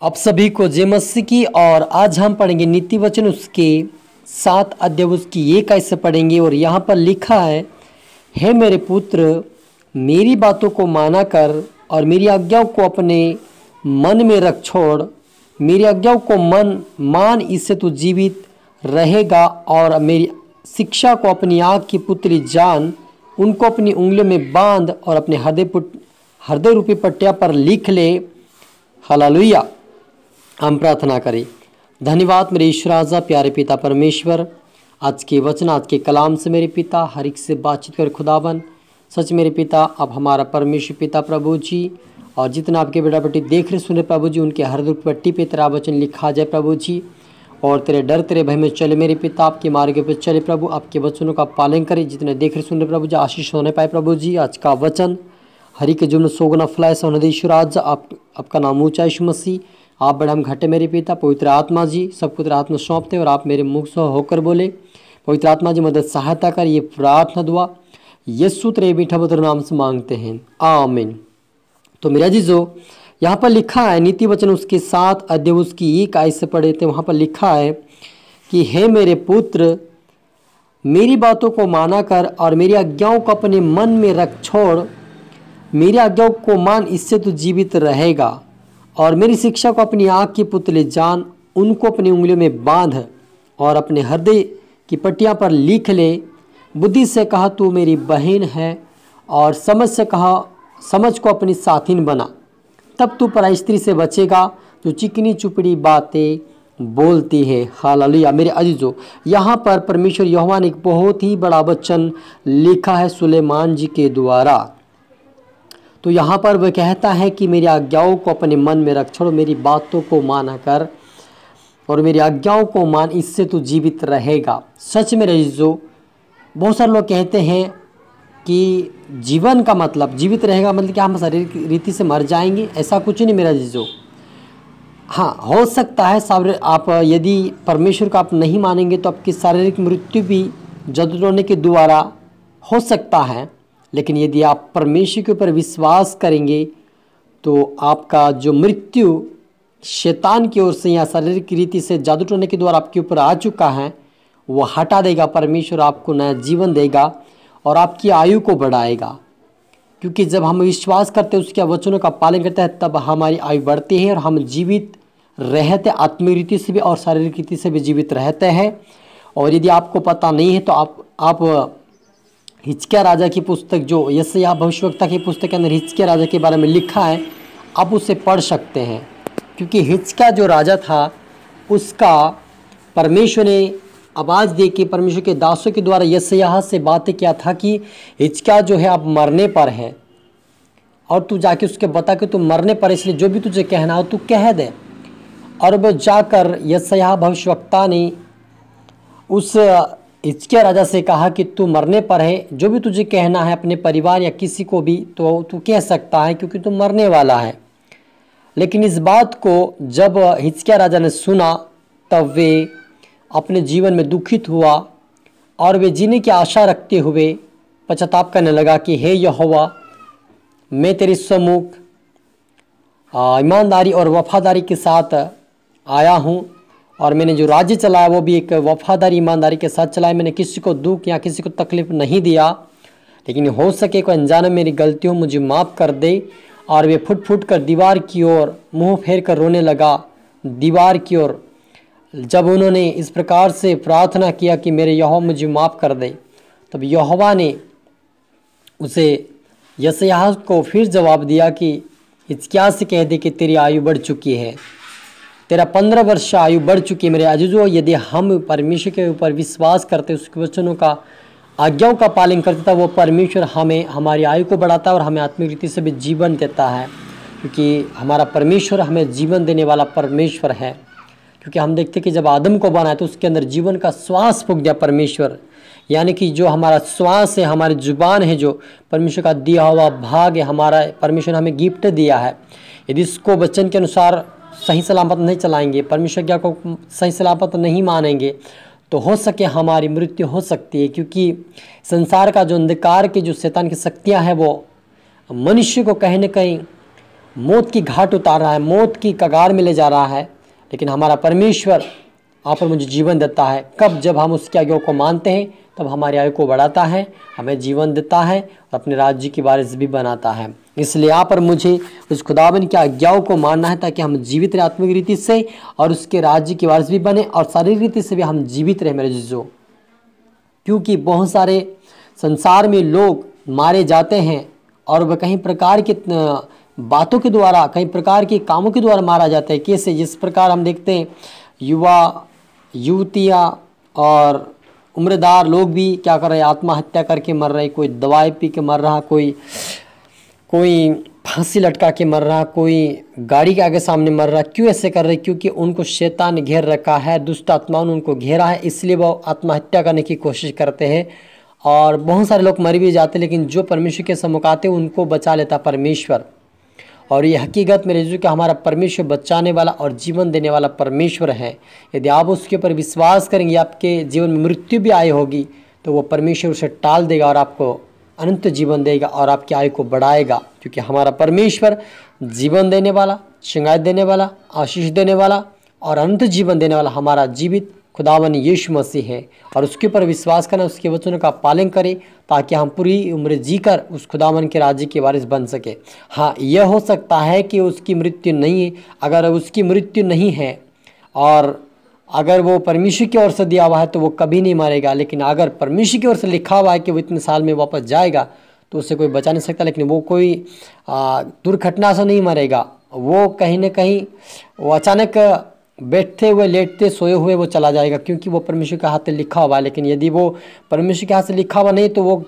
आप सभी को जय मसीह की। और आज हम पढ़ेंगे नीति वचन उसके 7 अध्याय उसकी 1 आयत से पढ़ेंगे। और यहाँ पर लिखा है, हे मेरे पुत्र, मेरी बातों को माना कर और मेरी आज्ञाओं को अपने मन में रख छोड़। मेरी आज्ञाओं को मान, इससे तू जीवित रहेगा। और मेरी शिक्षा को अपनी आँख की पुतली जान, उनको अपनी उंगलियों में बांध और अपने हृदय रूपी पट्टिया पर लिख ले। हालेलुया। हम प्रार्थना करें। धन्यवाद मेरे ईश्वर राजा, प्यारे पिता परमेश्वर, आज के वचन, आज के कलाम से मेरे पिता हर एक से बातचीत कर खुदावन। सच मेरे पिता, अब हमारा परमेश्वर पिता प्रभु जी, और जितना आपके बेटा बेटी देख रहे सुन रहे प्रभु जी, उनके हृदय पट्टी पे तेरा वचन लिखा जाए प्रभु जी। और तेरे डर तेरे भय में चले मेरे पिता, आपके मार्ग पे चले प्रभु, आपके वचनों का पालन करे। जितने देख रहे सुन रहे प्रभु जी, आशीष होने पाए प्रभु जी। आज का वचन हरि के जुम्न सोगना फलाए सोनदेश्वर राजा, आपका नाम ऊंचा यीशु मसीह। आप बड़े हम घटे मेरे पिता, पवित्र आत्मा जी सब पवित्र आत्मा सौंपते और आप मेरे मुख से होकर बोले। पवित्र आत्मा जी मदद सहायता कर। ये प्रार्थना दुआ यीशु तेरे मीठा मधुर नाम से मांगते हैं, आमीन। तो मेरा जीजो, यहाँ पर लिखा है नीति वचन उसके 7 अध्याय उसकी 1 आयत से पढ़े थे। वहाँ पर लिखा है कि हे मेरे पुत्र, मेरी बातों को माना कर और मेरी आज्ञाओं को अपने मन में रख छोड़। मेरी आज्ञाओं को मान, इससे तू जीवित रहेगा। और मेरी शिक्षा को अपनी आँख की पुतली जान, उनको अपनी उंगलियों में बांध और अपने हृदय की पट्टियाँ पर लिख ले। बुद्धि से कहा तू मेरी बहन है, और समझ से कहा समझ को अपनी साथिन बना। तब तू पराई स्त्री से बचेगा जो चिकनी चुपड़ी बातें बोलती है। हालेलुया। मेरे अजीजों, यहाँ पर परमेश्वर यहोवा ने एक बहुत ही बड़ा वचन लिखा है सुलेमान जी के द्वारा। तो यहाँ पर वह कहता है कि मेरी आज्ञाओं को अपने मन में रख छोड़, मेरी बातों को माना कर और मेरी आज्ञाओं को मान, इससे तू जीवित रहेगा। सच में अजीजों, बहुत सारे लोग कहते हैं कि जीवन का मतलब, जीवित रहेगा मतलब कि हम शारीरिक रीति से मर जाएंगे। ऐसा कुछ नहीं मेरा अजीजों। हाँ, हो सकता है आप यदि परमेश्वर का आप नहीं मानेंगे तो आपकी शारीरिक मृत्यु भी जद रोने के द्वारा हो सकता है। लेकिन यदि आप परमेश्वर के ऊपर विश्वास करेंगे तो आपका जो मृत्यु शैतान की ओर से या शारीरिक रीति से जादू टोने के द्वारा आपके ऊपर आ चुका है, वो हटा देगा। परमेश्वर आपको नया जीवन देगा और आपकी आयु को बढ़ाएगा। क्योंकि जब हम विश्वास करते हैं, उसके वचनों का पालन करते हैं, तब हमारी आयु बढ़ती है और हम जीवित रहते, आत्मिक रीति से भी और शारीरिक रीति से भी जीवित रहते हैं। और यदि आपको पता नहीं है तो आप हिजकिय्याह राजा की पुस्तक, जो यशायाह भविष्यवक्ता की पुस्तक के अंदर हिजकिय्याह राजा के बारे में लिखा है, आप उसे पढ़ सकते हैं। क्योंकि हिजकिय्याह जो राजा था, उसका परमेश्वर ने आवाज़ दे के परमेश्वर के दासों के द्वारा यशायाह से बातें किया था कि हिजकिय्याह जो है अब मरने पर है, और तू जाके उसके बता कि तू मरने पर, इसलिए जो भी तुझे कहना हो तू कह दे। और वो जाकर यशायाह भविष्यवक्ता ने उस हिजकिय्याह राजा से कहा कि तू मरने पर है, जो भी तुझे कहना है अपने परिवार या किसी को भी तो तू कह सकता है, क्योंकि तू मरने वाला है। लेकिन इस बात को जब हिजकिय्याह राजा ने सुना, तब वे अपने जीवन में दुखित हुआ और वे जीने की आशा रखते हुए पश्चाताप करने लगा कि हे यहोवा, मैं तेरे सम्मुख ईमानदारी और वफादारी के साथ आया हूँ, और मैंने जो राज्य चलाया वो भी एक वफादारी ईमानदारी के साथ चलाया। मैंने किसी को दुख या किसी को तकलीफ नहीं दिया। लेकिन हो सके कोई अनजाने मेरी गलती हो, मुझे माफ़ कर दे। और वे फुट फुट कर दीवार की ओर मुंह फेर कर रोने लगा, दीवार की ओर। जब उन्होंने इस प्रकार से प्रार्थना किया कि मेरे यहोवा मुझे माफ़ कर दे, तब यहोवा ने उसे यशायाह को फिर जवाब दिया कि हिजकिय्याह से कह दे कि तेरी आयु बढ़ चुकी है, तेरा 15 वर्ष आयु बढ़ चुकी है। मेरे अजीजों, यदि हम परमेश्वर के ऊपर विश्वास करते, उसके वचनों का आज्ञाओं का पालन करते, तब वो परमेश्वर हमें हमारी आयु को बढ़ाता है और हमें आत्मिक रीति से भी जीवन देता है। क्योंकि हमारा परमेश्वर हमें जीवन देने वाला परमेश्वर है। क्योंकि हम देखते कि जब आदम को बनाया तो उसके अंदर जीवन का श्वास फूंक दिया परमेश्वर। यानी कि जो हमारा श्वास है, हमारी जुबान है, जो परमेश्वर का दिया हुआ भाग है, हमारा परमेश्वर ने हमें गिफ्ट दिया है। यदि इसको वचन के अनुसार सही सलामत नहीं चलाएंगे, परमेश्वर की आज्ञा को सही सलामत नहीं मानेंगे, तो हो सके हमारी मृत्यु हो सकती है। क्योंकि संसार का जो अंधकार की जो शैतान की शक्तियां हैं, वो मनुष्य को कहीं न कहीं मौत की घाट उतार रहा है, मौत की कगार में ले जा रहा है, लेकिन हमारा परमेश्वर आप पर मुझे जीवन देता है। कब? जब हम उसकी आज्ञाओं को मानते हैं, तब हमारी आयु को बढ़ाता है, हमें जीवन देता है और अपने राज्य की वारिस भी बनाता है। इसलिए आप और मुझे उस खुदावन की आज्ञाओं को मानना है, ताकि हम जीवित रहे आत्मिक रीति से और उसके राज्य की वारिस भी बने, और शारीरिक रीति से भी हम जीवित रहे मेरे जीजो। क्योंकि बहुत सारे संसार में लोग मारे जाते हैं और वह कई प्रकार के बातों के द्वारा, कई प्रकार के कामों के द्वारा मारा जाता है। कैसे? जिस प्रकार हम देखते हैं युवा युवतियाँ और उम्रदार लोग भी क्या कर रहे हैं, आत्महत्या करके मर रहे हैं। कोई दवाई पी के मर रहा, कोई फांसी लटका के मर रहा, कोई गाड़ी के आगे सामने मर रहा। क्यों ऐसे कर रहे? क्योंकि उनको शैतान ने घेर रखा है, दुष्ट आत्माओं ने उनको घेरा है, इसलिए वो आत्महत्या करने की कोशिश करते हैं। और बहुत सारे लोग मर भी जाते हैं, लेकिन जो परमेश्वर के सम्मुख आते हैं उनको बचा लेता परमेश्वर। और ये हकीकत मेरे जीजू कि हमारा परमेश्वर बचाने वाला और जीवन देने वाला परमेश्वर है। यदि आप उसके ऊपर विश्वास करेंगे, आपके जीवन में मृत्यु भी आई होगी, तो वो परमेश्वर उसे टाल देगा और आपको अनंत जीवन देगा और आपकी आयु को बढ़ाएगा। क्योंकि हमारा परमेश्वर जीवन देने वाला, शिकायत देने वाला, आशीष देने वाला और अनंत जीवन देने वाला हमारा जीवित खुदावन यीशु मसीह है। और उसके ऊपर विश्वास करना, उसके वचनों का पालन करें, ताकि हम पूरी उम्र जीकर उस खुदावन के राज्य के वारिस बन सके। हाँ, यह हो सकता है कि उसकी मृत्यु नहीं है। अगर उसकी मृत्यु नहीं है और अगर वो परमेश्वर की ओर से दिया हुआ है, तो वो कभी नहीं मरेगा। लेकिन अगर परमेश्वर की ओर से लिखा हुआ है कि वो इतने साल में वापस जाएगा, तो उसे कोई बचा नहीं सकता। लेकिन वो कोई दुर्घटना से नहीं मरेगा, वो कहीं ना कहीं वो अचानक बैठते हुए, लेटते, सोए हुए वो चला जाएगा, क्योंकि वो परमेश्वर के हाथ से लिखा हुआ है। लेकिन यदि वो परमेश्वर के हाथ से लिखा हुआ नहीं, तो वो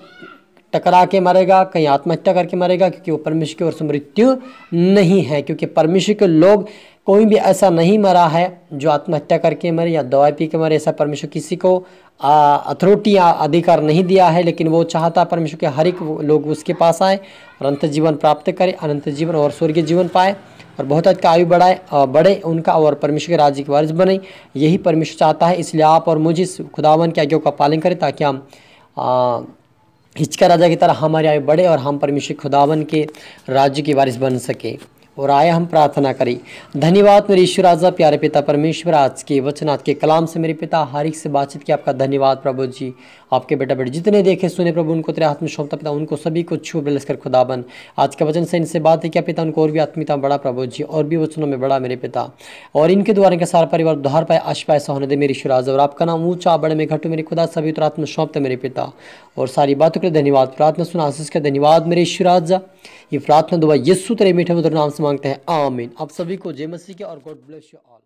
टकरा के मरेगा, कहीं आत्महत्या करके मरेगा, क्योंकि वो परमेश्वर की ओर से मृत्यु नहीं है। क्योंकि परमेश्वर के लोग कोई भी ऐसा नहीं मरा है जो आत्महत्या करके मरे या दवाई पी के मरे। ऐसा परमेश्वर किसी को अथॉरिटी या अधिकार नहीं दिया है। लेकिन वो चाहता परमेश्वर के हर एक लोग उसके पास आए और अनंत जीवन प्राप्त करें, अनंत जीवन और स्वर्गीय जीवन पाए और बहुत अधिक आयु बढ़े उनका, और परमेश्वर के राज्य के वारिस बने। यही परमेश्वर चाहता है। इसलिए आप और मुझे खुदावन की आज्ञाओं का पालन करें, ताकि हम हिचका राजा की तरह हमारी आयु बढ़े और हम परमेश्वर खुदावन के राज्य की वारिस बन सके। और आए हम प्रार्थना करें। धन्यवाद मेरे ईश्वर राजा, प्यारे पिता परमेश्वर, आज के वचन, आज के कलाम से मेरे पिता हर एक से बातचीत की आपका धन्यवाद प्रभु जी। आपके बेटा बेटे जितने देखे सुने प्रभु, उनको तेरे हाथ में सौंपता पिता, उनको सभी को छू बलस कर खुदाबन। आज के वचन से इनसे बात है क्या पिता, उनको और भी आत्मीयता बढ़ा प्रभु जी, और भी वचनों में बढ़ा मेरे पिता, और इनके द्वारा इनका सारा परिवार उद्धार पाए, आशीष ऐसा होने दे मेरे ईश्वर राजा। और आपका नाम ऊंचा बड़े में घटू मेरे खुदा, सभी तो आत्मा सौंपते मेरे पिता। और सारी बातों के लिए धन्यवाद, प्रार्थना सुना आशीष का धन्यवाद मेरे ईश्वर राजा। ये प्रार्थना दुआ यीशु तेरे मीठे मधुर नाम से मांगते हैं, आमीन। आप सभी को जय मसीह के और गॉड ब्लेस यू ऑल।